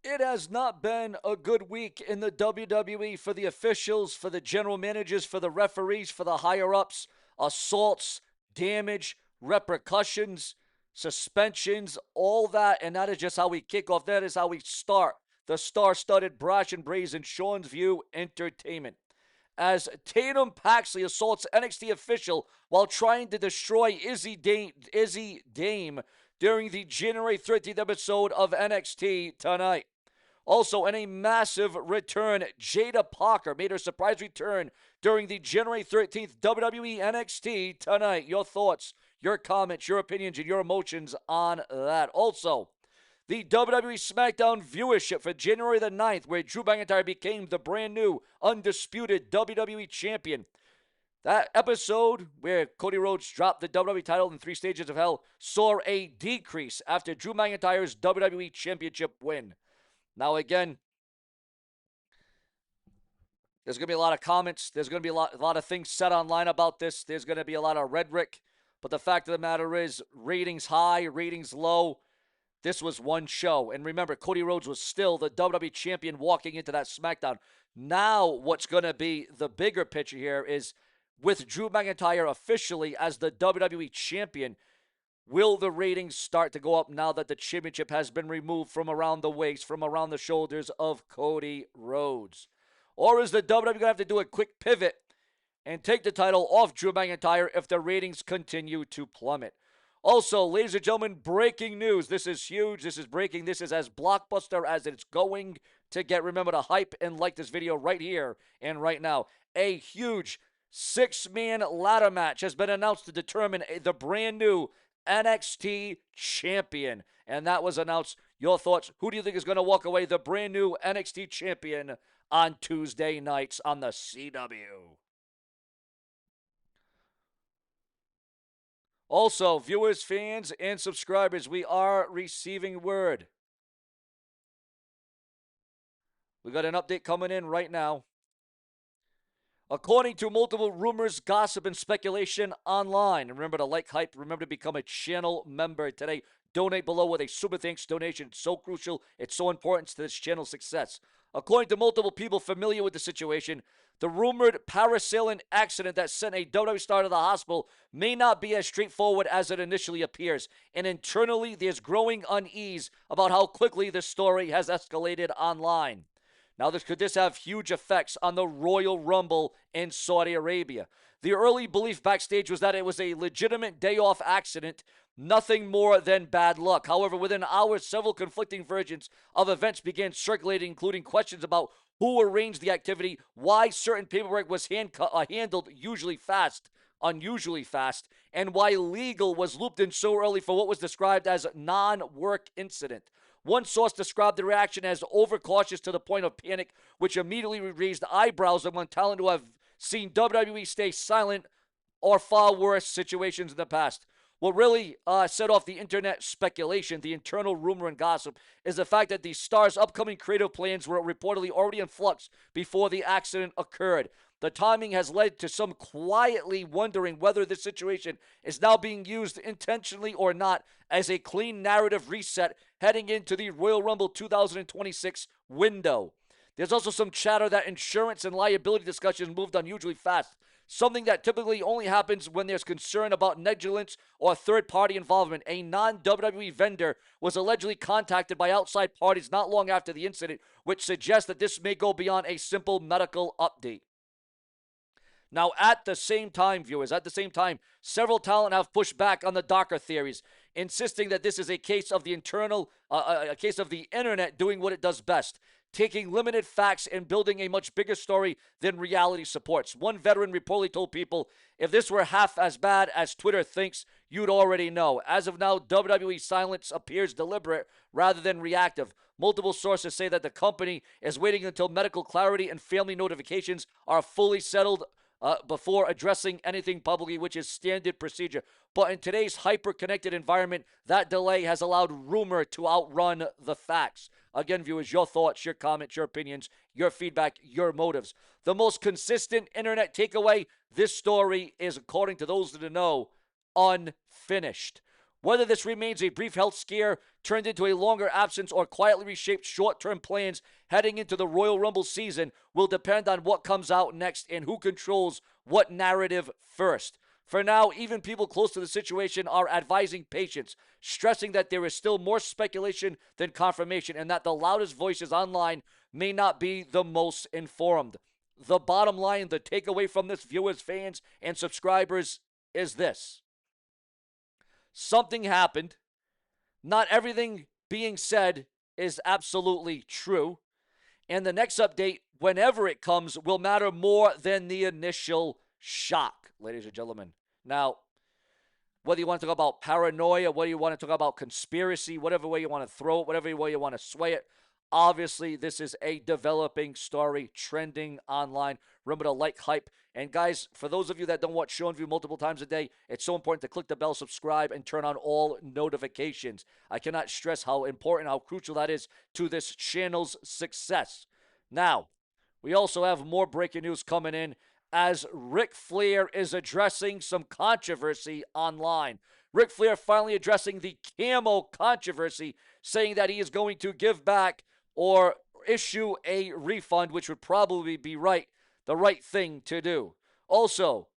It has not been a good week in the WWE for the officials, for the general managers, for the referees, for the higher ups. Assaults, damage, repercussions, suspensions, all that. And that is just how we kick off. That is how we start the star studded Brash and Brazen Sean's View Entertainment. As Tatum Paxley assaults NXT official while trying to destroy Izzy Dame during the January 13th episode of NXT tonight. Also, in a massive return, Jada Parker made her surprise return during the January 13th WWE NXT tonight. Your thoughts, your comments, your opinions, and your emotions on that. Also, the WWE SmackDown viewership for January the 9th, where Drew McIntyre became the brand new, undisputed WWE Champion. That episode where Cody Rhodes dropped the WWE title in 3 Stages of Hell saw a decrease after Drew McIntyre's WWE Championship win. Now, again, there's going to be a lot of comments. There's going to be a lot of things said online about this. There's going to be a lot of rhetoric. But the fact of the matter is, ratings high, ratings low. This was one show. And remember, Cody Rhodes was still the WWE Champion walking into that SmackDown. Now, what's going to be the bigger picture here is with Drew McIntyre officially as the WWE Champion, will the ratings start to go up now that the championship has been removed from around the waist, from around the shoulders of Cody Rhodes? Or is the WWE going to have to do a quick pivot and take the title off Drew McIntyre if the ratings continue to plummet? Also, ladies and gentlemen, breaking news. This is huge. This is breaking. This is as blockbuster as it's going to get. Remember to hype and like this video right here and right now. A huge 6-man ladder match has been announced to determine the brand new NXT champion. And that was announced. Your thoughts? Who do you think is going to walk away the brand new NXT champion on Tuesday nights on the CW? Also, viewers, fans, and subscribers, we are receiving word. We got an update coming in right now. According to multiple rumors, gossip, and speculation online. Remember to like, hype. Remember to become a channel member today. Donate below with a super thanks donation. It's so crucial. It's so important to this channel's success. According to multiple people familiar with the situation, the rumored Parasailing accident that sent a WWE star to the hospital may not be as straightforward as it initially appears. And internally, there's growing unease about how quickly the story has escalated online. Now, could this have huge effects on the Royal Rumble in Saudi Arabia? The early belief backstage was that it was a legitimate day-off accident, nothing more than bad luck. However, within hours, several conflicting versions of events began circulating, including questions about who arranged the activity, why certain paperwork was handled unusually fast, and why legal was looped in so early for what was described as non-work incident. One source described the reaction as overcautious to the point of panic, which immediately raised eyebrows among talent who have seen WWE stay silent or far worse situations in the past. What really set off the internet speculation, the internal rumor and gossip, is the fact that the star's upcoming creative plans were reportedly already in flux before the accident occurred. The timing has led to some quietly wondering whether this situation is now being used intentionally or not as a clean narrative reset heading into the Royal Rumble 2026 window. There's also some chatter that insurance and liability discussions moved unusually fast, something that typically only happens when there's concern about negligence or third-party involvement. A non-WWE vendor was allegedly contacted by outside parties not long after the incident, which suggests that this may go beyond a simple medical update. Now, at the same time, viewers, several talent have pushed back on the darker theories, insisting that this is a case of the internet doing what it does best, taking limited facts and building a much bigger story than reality supports. One veteran reportedly told people, if this were half as bad as Twitter thinks, you'd already know. As of now, WWE silence appears deliberate rather than reactive. Multiple sources say that the company is waiting until medical clarity and family notifications are fully settled before addressing anything publicly, which is standard procedure. But in today's hyper-connected environment, that delay has allowed rumor to outrun the facts. Again, viewers, your thoughts, your comments, your opinions, your feedback, your motives. The most consistent internet takeaway, this story is, according to those that know, unfinished. Whether this remains a brief health scare turned into a longer absence or quietly reshaped short-term plans heading into the Royal Rumble season will depend on what comes out next and who controls what narrative first. For now, even people close to the situation are advising patience, stressing that there is still more speculation than confirmation and that the loudest voices online may not be the most informed. The bottom line, the takeaway from this, viewers, fans, and subscribers, is this. Something happened. Not everything being said is absolutely true. And the next update, whenever it comes, will matter more than the initial shock, ladies and gentlemen. Now, whether you want to talk about paranoia, whether you want to talk about conspiracy, whatever way you want to throw it, whatever way you want to sway it, obviously this is a developing story trending online. Remember to like, hype, and guys, for those of you that don't watch SeanzView multiple times a day, it's so important to click the bell, subscribe, and turn on all notifications. I cannot stress how important, how crucial that is to this channel's success. Now, we also have more breaking news coming in as Ric Flair is addressing some controversy online. Ric Flair finally addressing the camo controversy, saying that he is going to give back or issue a refund, which would probably be the right thing to do. Also,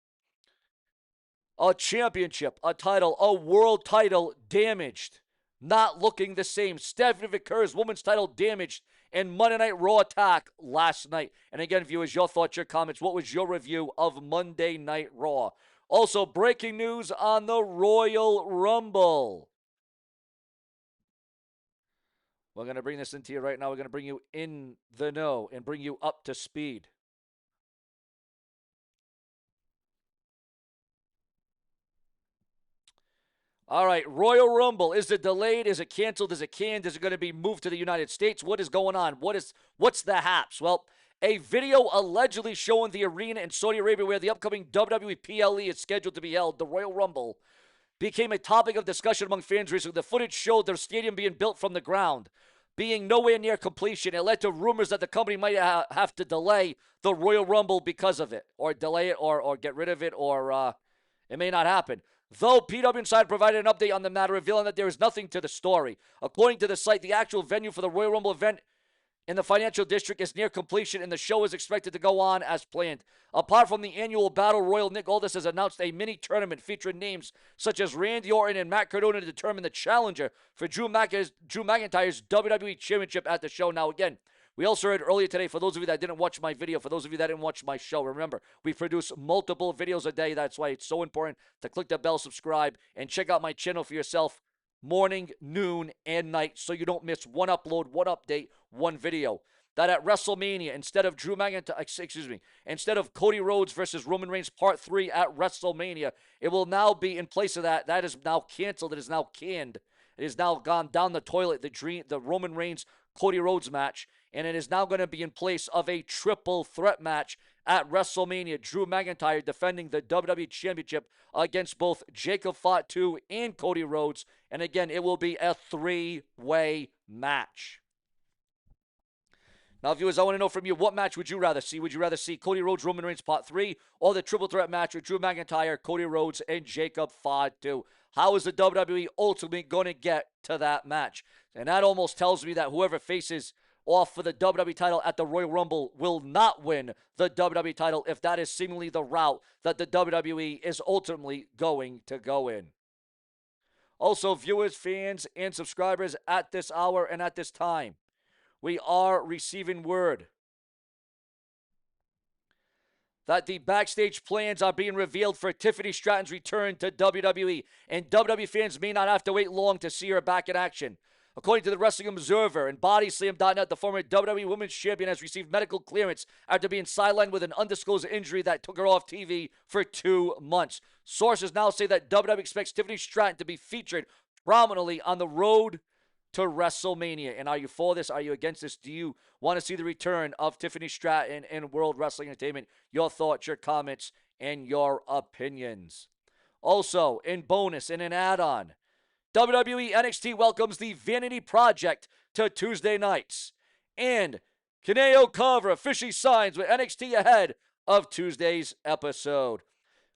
a championship, a title, a world title damaged, not looking the same. Stephanie McCurry's women's title damaged in Monday Night Raw attack last night. And again, viewers, your thoughts, your comments. What was your review of Monday Night Raw? Also, breaking news on the Royal Rumble. We're going to bring this into you right now. We're going to bring you in the know and bring you up to speed. All right, Royal Rumble. Is it delayed? Is it canceled? Is it canned? Is it going to be moved to the United States? What is going on? What's the haps? Well, a video allegedly showing the arena in Saudi Arabia where the upcoming WWE PLE is scheduled to be held, the Royal Rumble, became a topic of discussion among fans recently. The footage showed their stadium being built from the ground, being nowhere near completion. It led to rumors that the company might have to delay the Royal Rumble because of it, or delay it, or get rid of it, or it may not happen. Though PW Insider provided an update on the matter, revealing that there is nothing to the story. According to the site, the actual venue for the Royal Rumble event in the financial district is near completion, and the show is expected to go on as planned. Apart from the annual Battle Royal, Nick Aldis has announced a mini tournament featuring names such as Randy Orton and Matt Cardona to determine the challenger for Drew McIntyre's WWE Championship at the show. Now, again, we also heard earlier today, for those of you that didn't watch my video, for those of you that didn't watch my show, remember, we produce multiple videos a day. That's why it's so important to click the bell, subscribe, and check out my channel for yourself morning, noon, and night so you don't miss one upload, one update, one video. That at WrestleMania, instead of instead of Cody Rhodes versus Roman Reigns Part 3 at WrestleMania, it will now be in place of that. That is now canceled. It is now canned. It has now gone down the toilet, the Roman Reigns Cody Rhodes match, and it is now going to be in place of a triple threat match at WrestleMania. Drew McIntyre defending the WWE Championship against both Jacob Fatu and Cody Rhodes, and again, it will be a three-way match. Now, viewers, I want to know from you, what match would you rather see? Would you rather see Cody Rhodes, Roman Reigns Part 3, or the triple threat match with Drew McIntyre, Cody Rhodes, and Jacob Fatu? How is the WWE ultimately going to get to that match? And that almost tells me that whoever faces off for the WWE title at the Royal Rumble will not win the WWE title if that is seemingly the route that the WWE is ultimately going to go in. Also, viewers, fans, and subscribers, at this hour and at this time, we are receiving word that the backstage plans are being revealed for Tiffany Stratton's return to WWE, and WWE fans may not have to wait long to see her back in action. According to the Wrestling Observer and BodySlam.net, the former WWE Women's Champion has received medical clearance after being sidelined with an undisclosed injury that took her off TV for 2 months. Sources now say that WWE expects Tiffany Stratton to be featured prominently on the road to WrestleMania. And are you for this? Are you against this? Do you want to see the return of Tiffany Stratton in World Wrestling Entertainment? Your thoughts, your comments, and your opinions. Also, in bonus, in an add-on, WWE NXT welcomes the Vanity Project to Tuesday nights. And Kaneo Carver officially signs with NXT ahead of Tuesday's episode.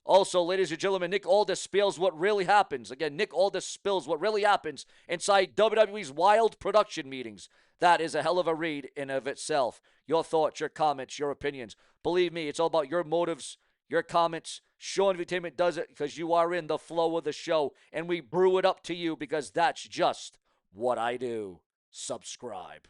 Also, ladies and gentlemen, Nick Aldis spills what really happens. Again, Nick Aldis spills what really happens inside WWE's wild production meetings. That is a hell of a read in of itself. Your thoughts, your comments, your opinions. Believe me, it's all about your motives, your comments. Sean Entertainment does it because you are in the flow of the show, and we brew it up to you because that's just what I do. Subscribe.